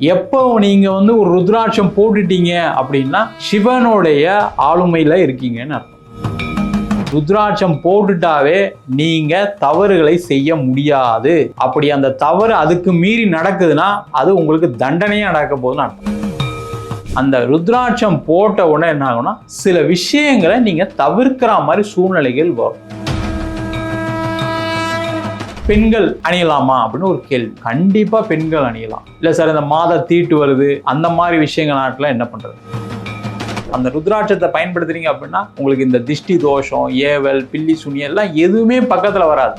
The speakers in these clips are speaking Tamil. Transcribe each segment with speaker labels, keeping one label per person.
Speaker 1: எப்போ நீங்க வந்து ஒரு ருத்ராட்சம் போட்டுட்டீங்க அப்படின்னா சிவனுடைய ஆளுமையில இருக்கீங்கன்னு அர்த்தம். ருத்ராட்சம் போட்டுட்டாவே நீங்க தவறுகளை செய்ய முடியாது. அப்படி அந்த தவறு அதுக்கு மீறி நடக்குதுன்னா அது உங்களுக்கு தண்டனையா நடக்க போகுதுன்னு அர்த்தம். அந்த ருத்ராட்சம் போட்ட உடனே என்ன ஆகும்னா சில விஷயங்களை நீங்க தவிர்க்கிற மாதிரி சூழ்நிலைகள் வரும். பெண்கள் அணியலாமா அப்படின்னு ஒரு கேள்வி. கண்டிப்பா பெண்கள் அணியலாம். இல்ல சார் இந்த மாத தீட்டு வருது அந்த மாதிரி விஷயங்கள் நாட்டில் என்ன பண்றது? அந்த ருத்ராட்சத்தை பயன்படுத்துறீங்க அப்படின்னா உங்களுக்கு இந்த திஷ்டி தோஷம், ஏவல், பில்லி சுனி எல்லாம் எதுவுமே பக்கத்துல வராது.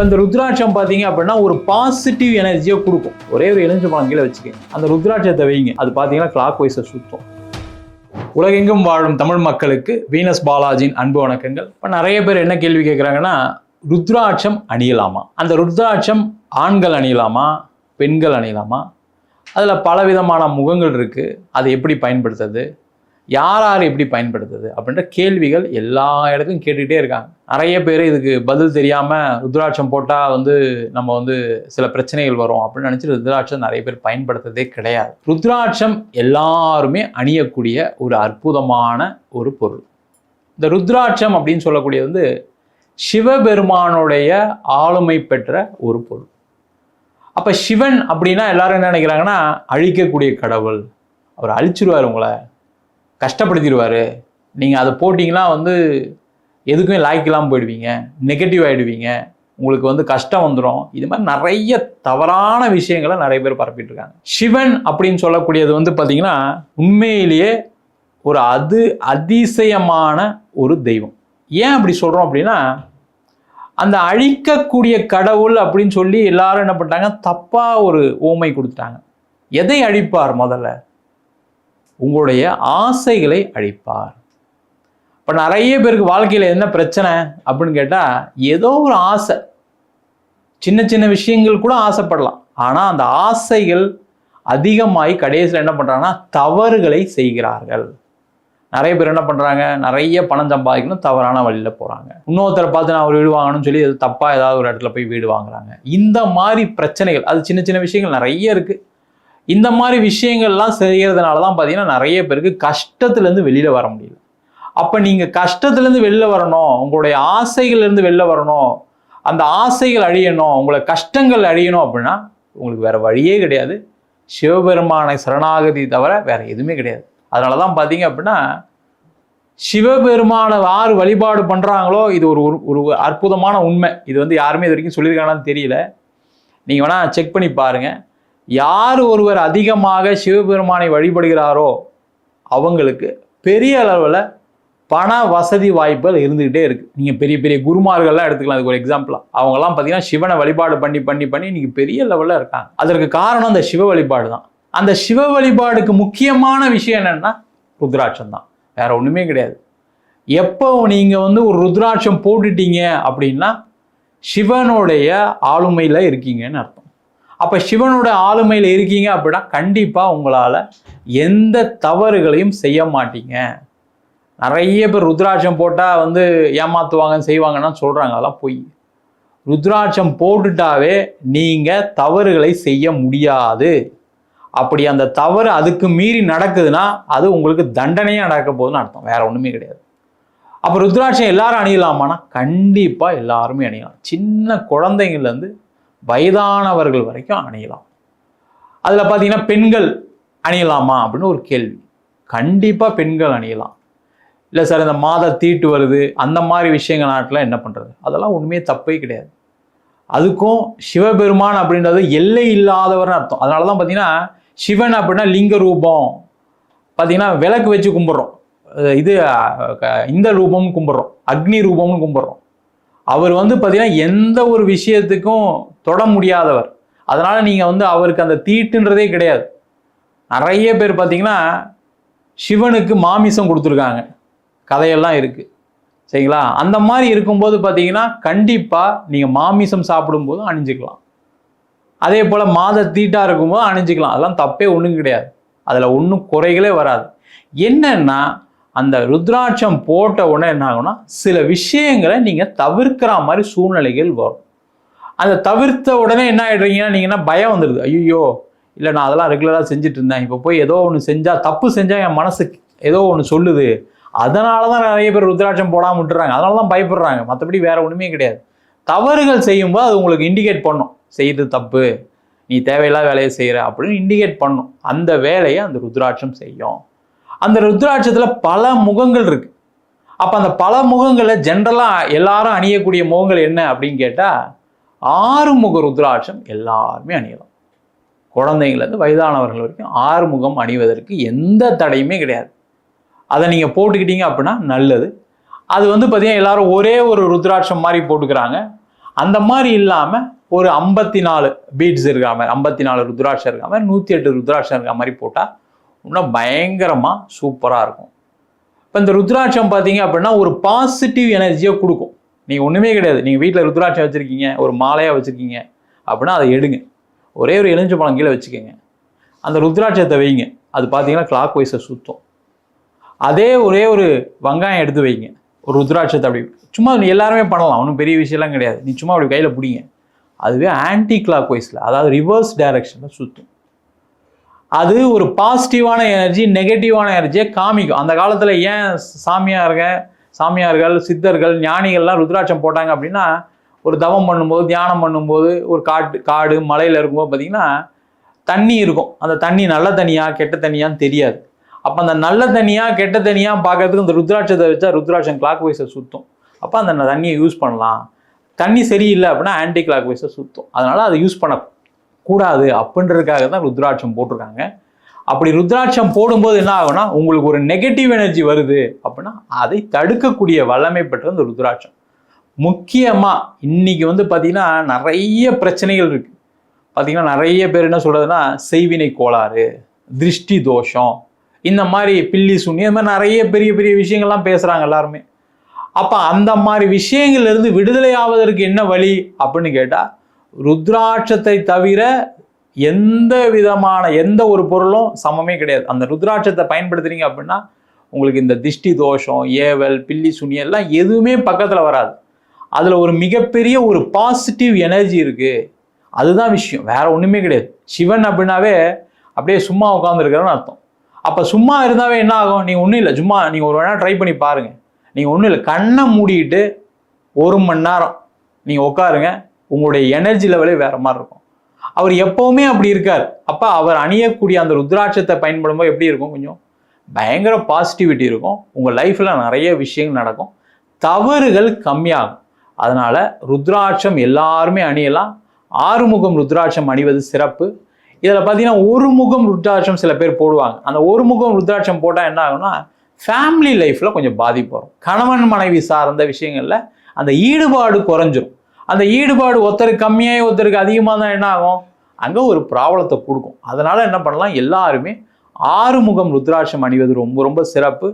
Speaker 1: இந்த ருத்ராட்சம் பார்த்தீங்க அப்படின்னா ஒரு பாசிட்டிவ் எனர்ஜியை கொடுக்கும். ஒரே ஒரு எலுமிச்சம்பழம் கீழே வச்சுக்கோங்க, அந்த ருத்ராட்சத்தை வைங்க, அது பார்த்தீங்கன்னா கிளாக் வைஸை சுத்தம். உலகெங்கும் வாழும் தமிழ் மக்களுக்கு வீனஸ் பாலாஜியின் அன்பு வணக்கங்கள். இப்போ நிறைய பேர் என்ன கேள்வி கேட்குறாங்கன்னா, ருத்ராட்சம் அணியலாமா? அந்த ருத்ராட்சம் ஆண்கள் அணியலாமா, பெண்கள் அணியலாமா? அதில் பலவிதமான முகங்கள் இருக்குது. அதை எப்படி பயன்படுத்துறது, யார் எப்படி பயன்படுத்துறது அப்படின்ற கேள்விகள் எல்லா இடத்துலையும் கேட்டுக்கிட்டே இருக்காங்க. நிறைய பேர் இதுக்கு பதில் தெரியாமல் ருத்ராட்சம் போட்டால் நம்ம சில பிரச்சனைகள் வரும் அப்படின்னு நினச்சி ருத்ராட்சம் நிறைய பேர் பயன்படுத்துறதே கிடையாது. ருத்ராட்சம் எல்லாருமே அணியக்கூடிய ஒரு அற்புதமான ஒரு பொருள். இந்த ருத்ராட்சம் அப்படின்னு சொல்லக்கூடியது சிவபெருமானுடைய ஆளுமை பெற்ற ஒரு பொருள். அப்போ சிவன் அப்படின்னா எல்லாரும் என்ன நினைக்கிறாங்கன்னா, அழிக்கக்கூடிய கடவுள், அவர் அழிச்சிருவார், உங்களை கஷ்டப்படுத்திடுவார், நீங்கள் அதை போட்டிங்கன்னா எதுக்குமே லாய்க்கெல்லாம் போயிடுவீங்க, நெகட்டிவ் ஆகிடுவீங்க, உங்களுக்கு கஷ்டம் வந்துடும். இது மாதிரி நிறைய தவறான விஷயங்களை நிறைய பேர் பரப்பிட்டு இருக்காங்க. சிவன் அப்படின்னு சொல்லக்கூடியது பார்த்தீங்கன்னா உண்மையிலேயே ஒரு அதிசயமான ஒரு தெய்வம். ஏன் அப்படி சொல்கிறோம் அப்படின்னா, அந்த அழிக்கக்கூடிய கடவுள் அப்படின்னு சொல்லி எல்லாரும் என்ன பண்ணிட்டாங்க, தப்பாக ஒரு ஓமை கொடுத்துட்டாங்க. எதை அழிப்பார்? முதல்ல உங்களுடைய ஆசைகளை அழிப்பார். இப்போ நிறைய பேருக்கு வாழ்க்கையில் என்ன பிரச்சனை அப்படின்னு கேட்டால், ஏதோ ஒரு ஆசை, சின்ன சின்ன விஷயங்கள் கூட ஆசைப்படலாம். ஆனால் அந்த ஆசைகள் அதிகமாகி கடைசியில் என்ன பண்ணுறாங்கன்னா தவறுகளை செய்கிறார்கள். நிறைய பேர் என்ன பண்ணுறாங்க, நிறைய பணம் சம்பாதிக்கணும், தவறான வழியில் போகிறாங்க. இன்னொருத்தரை பார்த்து நான் ஒரு வீடு வாங்கணும்னு சொல்லி தப்பாக ஏதாவது ஒரு இடத்துல போய் வீடு வாங்குறாங்க. இந்த மாதிரி பிரச்சனைகள், அது சின்ன சின்ன விஷயங்கள் நிறைய இருக்குது. இந்த மாதிரி விஷயங்கள்லாம் செய்கிறதுனால தான் பார்த்தீங்கன்னா நிறைய பேருக்கு கஷ்டத்துலேருந்து வெளியில் வர முடியல. அப்போ நீங்கள் கஷ்டத்துலேருந்து வெளில வரணும், உங்களுடைய ஆசைகள்லேருந்து வெளில வரணும், அந்த ஆசைகள் அழியணும், உங்களை கஷ்டங்கள் அழியணும் அப்படின்னா உங்களுக்கு வேறு வழியே கிடையாது. சிவபெருமானை சரணாகதி தவிர வேறு எதுவுமே கிடையாது. அதனால தான் பார்த்தீங்க அப்படின்னா சிவபெருமானை யார் வழிபாடு பண்ணுறாங்களோ, இது ஒரு ஒரு அற்புதமான உண்மை. இது யாருமே இது வரைக்கும் சொல்லியிருக்காங்கன்னு தெரியல, நீங்கள் வேணால் செக் பண்ணி பாருங்கள். யார் ஒருவர் அதிகமாக சிவபெருமானை வழிபடுகிறாரோ அவங்களுக்கு பெரிய அளவில் பண வசதி வாய்ப்புகள் இருந்துக்கிட்டே இருக்குது. நீங்கள் பெரிய பெரிய குருமார்கள்லாம் எடுத்துக்கலாம். அதுக்கு ஒரு எக்ஸாம்பிளாக அவங்கெல்லாம் பார்த்தீங்கன்னா சிவனை வழிபாடு பண்ணி பண்ணி பண்ணி நீங்கள் பெரிய லெவலில் இருக்காங்க. அதற்கு காரணம் அந்த சிவ வழிபாடு தான். அந்த சிவ வழிபாடுக்கு முக்கியமான விஷயம் என்னென்னா ருத்ராட்சம் தான், வேற ஒன்றுமே கிடையாது. எப்போ நீங்கள் ஒரு ருத்ராட்சம் போட்டுட்டீங்க அப்படின்னா சிவனுடைய ஆளுமையில் இருக்கீங்கன்னு அர்த்தம். அப்போ சிவனோட ஆளுமையில் இருக்கீங்க அப்படின்னா கண்டிப்பாக உங்களால் எந்த தவறுகளையும் செய்ய மாட்டீங்க. நிறைய பேர் ருத்ராட்சம் போட்டால் ஏமாற்றுவாங்கன்னு செய்வாங்கன்னா சொல்கிறாங்க, அதெல்லாம் பொய். ருத்ராட்சம் போட்டுட்டாவே நீங்கள் தவறுகளை செய்ய முடியாது. அப்படி அந்த தவறு அதுக்கு மீறி நடக்குதுன்னா அது உங்களுக்கு தண்டனையாக நடக்க போகுதுன்னு அர்த்தம், வேற ஒன்றுமே கிடையாது. அப்போ ருத்ராட்சம் எல்லாரும் அணியலாமான்னா கண்டிப்பாக எல்லாருமே அணியலாம். சின்ன குழந்தைங்கள்லேருந்து வயதானவர்கள் வரைக்கும் அணியலாம். அதில் பார்த்தீங்கன்னா பெண்கள் அணியலாமா அப்படின்னு ஒரு கேள்வி. கண்டிப்பாக பெண்கள் அணியலாம். இல்லை சார் இந்த மாத தீட்டு வருது அந்த மாதிரி விஷயங்கள் நாட்டில் என்ன பண்ணுறது? அதெல்லாம் ஒன்றுமே தப்பே கிடையாது. அதுக்கும் சிவபெருமான் அப்படின்றது எல்லை இல்லாதவர்னு அர்த்தம். அதனால தான் பார்த்தீங்கன்னா சிவன் அப்படின்னா லிங்க ரூபம், பார்த்தீங்கன்னா விளக்கு வச்சு கும்பிட்றோம், இது இந்த ரூபம்னு கும்பிட்றோம், அக்னி ரூபம்னு கும்பிட்றோம். அவர் பார்த்தீங்கன்னா எந்த ஒரு விஷயத்துக்கும் தொட முடியாதவர். அதனால் நீங்கள் அவருக்கு அந்த தீட்டுன்றதே கிடையாது. நிறைய பேர் பார்த்தீங்கன்னா சிவனுக்கு மாமிசம் கொடுத்துருக்காங்க, கதையெல்லாம் இருக்குது, சரிங்களா? அந்த மாதிரி இருக்கும்போது பார்த்தீங்கன்னா கண்டிப்பாக நீங்கள் மாமிசம் சாப்பிடும்போது அணிஞ்சிக்கலாம். அதே போல் மாத தீட்டாக இருக்கும்போது அணிஞ்சிக்கலாம். அதெல்லாம் தப்பே ஒன்றும் கிடையாது, அதில் ஒன்றும் குறைகளே வராது. என்னன்னா அந்த ருத்ராட்சம் போட்ட உடனே என்ன ஆகும்னா சில விஷயங்களை நீங்கள் தவிர்க்கிற மாதிரி சூழ்நிலைகள் வரும். அதை தவிர்த்த உடனே என்ன ஆகிடுறீங்கன்னா நீங்கள் என்ன பயம் வந்துடுது, ஐயோ இல்லை நான் அதெல்லாம் ரெகுலராக செஞ்சுட்டு இருந்தேன், இப்போ போய் ஏதோ ஒன்று செஞ்சால் தப்பு செஞ்சால் என் மனசுக்கு ஏதோ ஒன்று சொல்லுது, அதனால தான் நிறைய பேர் ருத்ராட்சம் போடாமல் விட்டுறாங்க, அதனால தான் பயப்படுறாங்க, மற்றபடி வேற ஒன்றுமே கிடையாது. தவறுகள் செய்யும்போது அது உங்களுக்கு இண்டிகேட் பண்ணும், செய்கிறது தப்பு, நீ தேவையில்லாத வேலையை செய்கிற அப்படின்னு இண்டிகேட் பண்ணும். அந்த வேலையை அந்த ருத்ராட்சம் செய்யும். அந்த ருத்ராட்சத்தில் பல முகங்கள் இருக்கு. அப்போ அந்த பல முகங்களில் ஜென்ரலாக எல்லாரும் அணியக்கூடிய முகங்கள் என்ன அப்படின்னு கேட்டால் 6 முக ருத்ராட்சம் எல்லாருமே அணியலாம். குழந்தைங்கள்லேருந்து வயதானவர்கள் வரைக்கும் 6 முகம் அணிவதற்கு எந்த தடையுமே கிடையாது. அதை நீங்கள் போட்டுக்கிட்டீங்க அப்படின்னா நல்லது. அது பார்த்தீங்கன்னா எல்லாரும் ஒரே ஒரு ருத்ராட்சம் மாதிரி போட்டுக்கிறாங்க. அந்த மாதிரி இல்லாமல் ஒரு 54 பீட்ஸ் இருக்கா மாதிரி, 54 ருத்ராட்சம் இருக்கா மாதிரி, 108 ருத்ராட்சம் இருக்கா மாதிரி போட்டால் இன்னும் பயங்கரமாக சூப்பராக இருக்கும். இப்போ இந்த ருத்ராட்சம் பார்த்தீங்க அப்படின்னா ஒரு பாசிட்டிவ் எனர்ஜியை கொடுக்கும். நீங்கள் ஒன்றுமே கிடையாது, நீங்கள் வீட்டில் ருத்ராட்சம் வச்சுருக்கீங்க, ஒரு மாலையாக வச்சுருக்கீங்க அப்படின்னா அதை எடுங்க, ஒரே ஒரு எலுமிச்சை பழம் கீழே வச்சுக்கோங்க, அந்த ருத்ராட்சத்தை வைங்க, அது பார்த்தீங்கன்னா கிளாக் வைஸை சுற்றும். அதே ஒரே ஒரு வெங்காயம் எடுத்து வைங்க, ஒரு ருத்ராட்சத்தை அப்படி சும்மா எல்லாருமே பண்ணலாம், ஒன்றும் பெரிய விஷயம்லாம் கிடையாது. நீ சும்மா அப்படி கையில் பிடிங்க, அதுவே ஆன்டி கிளாக் வைஸில், அதாவது ரிவர்ஸ் டைரக்ஷனில் சுற்றும். அது ஒரு பாசிட்டிவான எனர்ஜி, நெகட்டிவான எனர்ஜியை காமிக்கும். அந்த காலத்தில் ஏன் சாமியார்கள், சித்தர்கள், ஞானிகள்லாம் ருத்ராட்சம் போட்டாங்க அப்படின்னா, ஒரு தவம் பண்ணும்போது, தியானம் பண்ணும்போது, ஒரு காடு மலையில் இருக்கும்போது பார்த்தீங்கன்னா தண்ணி இருக்கும். அந்த தண்ணி நல்ல தண்ணியா கெட்ட தண்ணியான்னு தெரியாது. அப்போ அந்த நல்ல தண்ணியா கெட்ட தண்ணியா பார்க்கறதுக்கு இந்த ருத்ராட்சத்தை வச்சா ருத்ராட்சம் கிளாக் வைஸை சுற்றும். அப்போ அந்த தண்ணியை யூஸ் பண்ணலாம். தண்ணி சரியில்லை அப்படின்னா ஆன்டி கிளாக் வைஸை சுற்றும். அதனால அதை யூஸ் பண்ணக்கூடாது அப்படின்றதுக்காக தான் ருத்ராட்சம் போட்டிருக்காங்க. அப்படி ருத்ராட்சம் போடும்போது என்ன ஆகும்னா, உங்களுக்கு ஒரு நெகட்டிவ் எனர்ஜி வருது அப்படின்னா அதை தடுக்கக்கூடிய வல்லமை பெற்ற இந்த ருத்ராட்சம். முக்கியமாக இன்னைக்கு பார்த்தீங்கன்னா நிறைய பிரச்சனைகள் இருக்கு. பார்த்தீங்கன்னா நிறைய பேர் என்ன சொல்றதுன்னா, செய்வினை கோளாறு, திருஷ்டி தோஷம், இந்த மாதிரி பில்லி சுண்ணி, இந்த மாதிரி நிறைய பெரிய பெரிய விஷயங்கள்லாம் பேசுறாங்க எல்லாருமே. அப்போ அந்த மாதிரி விஷயங்கள்லேருந்து விடுதலை ஆவதற்கு என்ன வழி அப்படின்னு கேட்டால், ருத்ராட்சத்தை தவிர எந்த ஒரு பொருளும் சமமே கிடையாது. அந்த ருத்ராட்சத்தை பயன்படுத்துறீங்க அப்படின்னா உங்களுக்கு இந்த திஷ்டி தோஷம், ஏவல், பில்லி சுண்ணி எல்லாம் எதுவுமே பக்கத்தில் வராது. அதில் ஒரு மிகப்பெரிய ஒரு பாசிட்டிவ் எனர்ஜி இருக்குது. அதுதான் விஷயம், வேற ஒன்றுமே கிடையாது. சிவன் அப்படின்னாவே அப்படியே சும்மா உட்காந்துருக்கிறன்னு அர்த்தம். அப்போ சும்மா இருந்தாவே என்ன ஆகும், நீங்கள் ஒன்றும் இல்லை, சும்மா நீங்கள் ஒரு வேணா ட்ரை பண்ணி பாருங்கள். நீங்கள் ஒன்றும் இல்லை, கண்ணை மூடிக்கிட்டு 1 மணி நேரம் நீங்கள் உட்காருங்க, உங்களுடைய எனர்ஜி லெவலே வேறு மாதிரி இருக்கும். அவர் எப்போவுமே அப்படி இருக்கார். அப்போ அவர் அணியக்கூடிய அந்த ருத்ராட்சத்தை பயன்படும்போது எப்படி இருக்கும், கொஞ்சம் பயங்கர பாசிட்டிவிட்டி இருக்கும். உங்கள் லைஃப்பில் நிறைய விஷயங்கள் நடக்கும், தவறுகள் கம்மியாகும். அதனால் ருத்ராட்சம் எல்லாருமே அணியலாம். 6 முகம் ருத்ராட்சம் அணிவது சிறப்பு. இதில் பார்த்தீங்கன்னா 1 முகம் ருத்ராட்சம் சில பேர் போடுவாங்க. அந்த 1 முகம் ருத்ராட்சம் போட்டால் என்ன ஆகும்னா, ஃபேமிலி லைஃப்பில் கொஞ்சம் பாதிப்பு வரும். கணவன் மனைவி சார்ந்த விஷயங்களில் அந்த ஈடுபாடு குறைஞ்சிரும். அந்த ஈடுபாடு ஒருத்தருக்கு கம்மியாகி ஒருத்தருக்கு அதிகமாக தான் என்ன ஆகும், அங்கே ஒரு ப்ராப்ளத்தை கொடுக்கும். அதனால் என்ன பண்ணலாம், எல்லாருமே 6 முகம் ருத்ராட்சம் அணிவது ரொம்ப ரொம்ப சிறப்பு.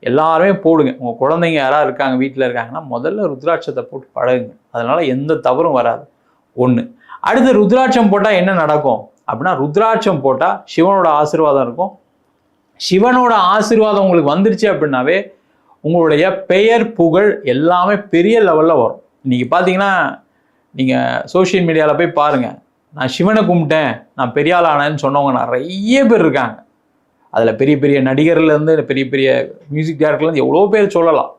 Speaker 1: எல்லாருமே போடுங்க. உங்கள் குழந்தைங்க யாராவது இருக்காங்க, வீட்டில் இருக்காங்கன்னா முதல்ல ருத்ராட்சத்தை போட்டு பழகுங்க. அதனால் எந்த தவறும் வராது. 1. அடுத்து ருத்ராட்சம் போட்டால் என்ன நடக்கும் அப்படின்னா, ருத்ராட்சம் போட்டால் சிவனோட ஆசீர்வாதம் இருக்கும். சிவனோட ஆசீர்வாதம் உங்களுக்கு வந்துருச்சு அப்படின்னாவே உங்களுடைய பெயர் புகழ் எல்லாமே பெரிய லெவலில் வரும். இன்றைக்கி பார்த்தீங்கன்னா நீங்கள் சோஷியல் மீடியாவில் போய் பாருங்கள், நான் சிவனை கும்பிட்டேன், நான் பெரிய ஆள் ஆனேன்னு சொன்னவங்க நிறைய பேர் இருக்காங்க. அதில் பெரிய பெரிய நடிகர்லேருந்து பெரிய பெரிய மியூசிக் டைரக்டர்லேருந்து எவ்வளோ பேர் சொல்லலாம்.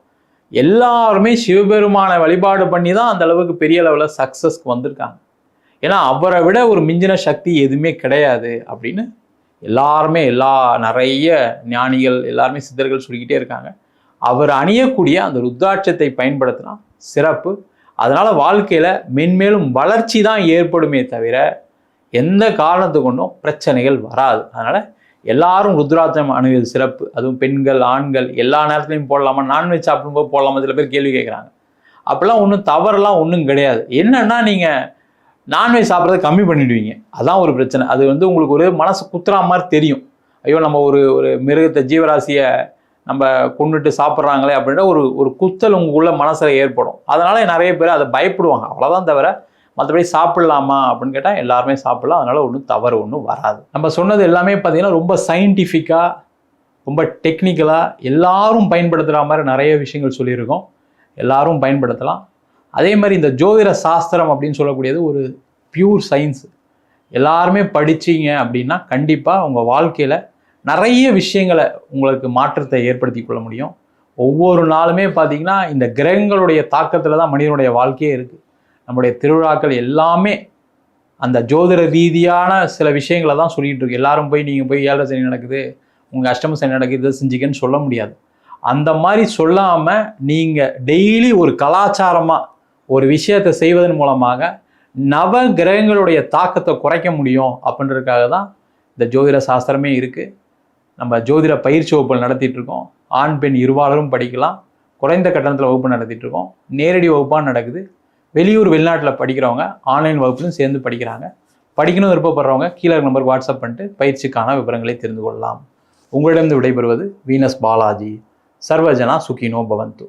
Speaker 1: எல்லாருமே சிவபெருமானை வழிபாடு பண்ணி தான் அந்த அளவுக்கு பெரிய லெவலில் சக்ஸஸ்க்கு வந்திருக்காங்க. ஏன்னா அவரை விட ஒரு மிஞ்சின சக்தி எதுவுமே கிடையாது அப்படின்னு எல்லாருமே நிறைய ஞானிகள் எல்லாருமே சித்தர்கள் சொல்லிக்கிட்டே இருக்காங்க. அவர் அணியக்கூடிய அந்த ருத்ராட்சத்தை பயன்படுத்தினா சிறப்பு. அதனால் வாழ்க்கையில் மென்மேலும் வளர்ச்சி தான் ஏற்படுமே தவிர எந்த காரணத்து கொண்டும் பிரச்சனைகள் வராது. அதனால் எல்லாரும் ருத்ராட்சம் அணிவது சிறப்பு. அதுவும் பெண்கள், ஆண்கள் எல்லா நேரத்துலையும் போடலாமா, நான்வெஜ் சாப்பிடும்போது போடலாமா, சில பேர் கேள்வி கேட்குறாங்க. அப்போல்லாம் ஒன்றும் தவறுலாம் ஒன்றும் கிடையாது. என்னன்னா நீங்கள் நான்வெஜ் சாப்பிட்றத கம்மி பண்ணிடுவீங்க, அதான் ஒரு பிரச்சனை. அது உங்களுக்கு ஒரு மனசு குத்துறா மாதிரி தெரியும். ஐயோ நம்ம ஒரு மிருகத்தை, ஜீவராசியை நம்ம கொண்டுட்டு சாப்பிட்றாங்களே அப்படின்ற ஒரு குத்தல் உங்களுக்குள்ள மனசில் ஏற்படும். அதனால நிறைய பேர் அதை பயப்படுவாங்க, அவ்வளோதான். தவிர மற்றபடி சாப்பிட்லாமா அப்படின்னு கேட்டால் எல்லாருமே சாப்பிட்லாம். அதனால ஒன்றும் தவறு ஒன்றும் வராது. நம்ம சொன்னது எல்லாமே பார்த்தீங்கன்னா ரொம்ப சயின்டிஃபிக்காக, ரொம்ப டெக்னிக்கலாக எல்லாரும் பயன்படுத்துகிற மாதிரி நிறைய விஷயங்கள் சொல்லியிருக்கோம். எல்லாரும் பயன்படுத்தலாம். அதே மாதிரி இந்த ஜோதிட சாஸ்திரம் அப்படின்னு சொல்லக்கூடியது ஒரு பியூர் சயின்ஸ். எல்லாருமே படிச்சீங்க அப்படின்னா கண்டிப்பாக உங்கள் வாழ்க்கையில் நிறைய விஷயங்களை உங்களுக்கு மாற்றத்தை ஏற்படுத்தி கொள்ள முடியும். ஒவ்வொரு நாளுமே பார்த்தீங்கன்னா இந்த கிரகங்களுடைய தாக்கத்தில் தான் மனிதனுடைய வாழ்க்கையே இருக்குது. நம்முடைய திருவிழாக்கள் எல்லாமே அந்த ஜோதிட ரீதியான சில விஷயங்களை தான் சொல்லிகிட்டு இருக்கு. எல்லாரும் போய் நீங்கள் போய் 7 சனி நடக்குது, உங்கள் அஷ்டம சனி நடக்குது, இதை செஞ்சுக்கன்னு சொல்ல முடியாது. அந்த மாதிரி சொல்லாமல் நீங்கள் டெய்லி ஒரு கலாச்சாரமாக ஒரு விஷயத்தை செய்வதன் மூலமாக நவ கிரகங்களுடைய தாக்கத்தை குறைக்க முடியும் அப்படின்றதுக்காக தான் இந்த ஜோதிட சாஸ்திரமே இருக்குது. நம்ம ஜோதிட பயிற்சி வகுப்புகள் நடத்திட்டு இருக்கோம். ஆண் பெண் இருபாலரும் படிக்கலாம். குறைந்த கட்டணத்தில் வகுப்பு நடத்திட்டு இருக்கோம். நேரடி வகுப்பாக நடக்குது. வெளியூர் வெளிநாட்டில் படிக்கிறவங்க ஆன்லைன் வகுப்புலையும் சேர்ந்து படிக்கிறாங்க. படிக்கணும் விருப்பப்படுறவங்க கீழே நம்பருக்கு வாட்ஸ்அப் பண்ணிட்டு பயிற்சிக்கான விவரங்களை தெரிந்து கொள்ளலாம். உங்களிடம் விடைபெறுவது வீனஸ் பாலாஜி. சர்வஜனா சுகினோ பவந்து.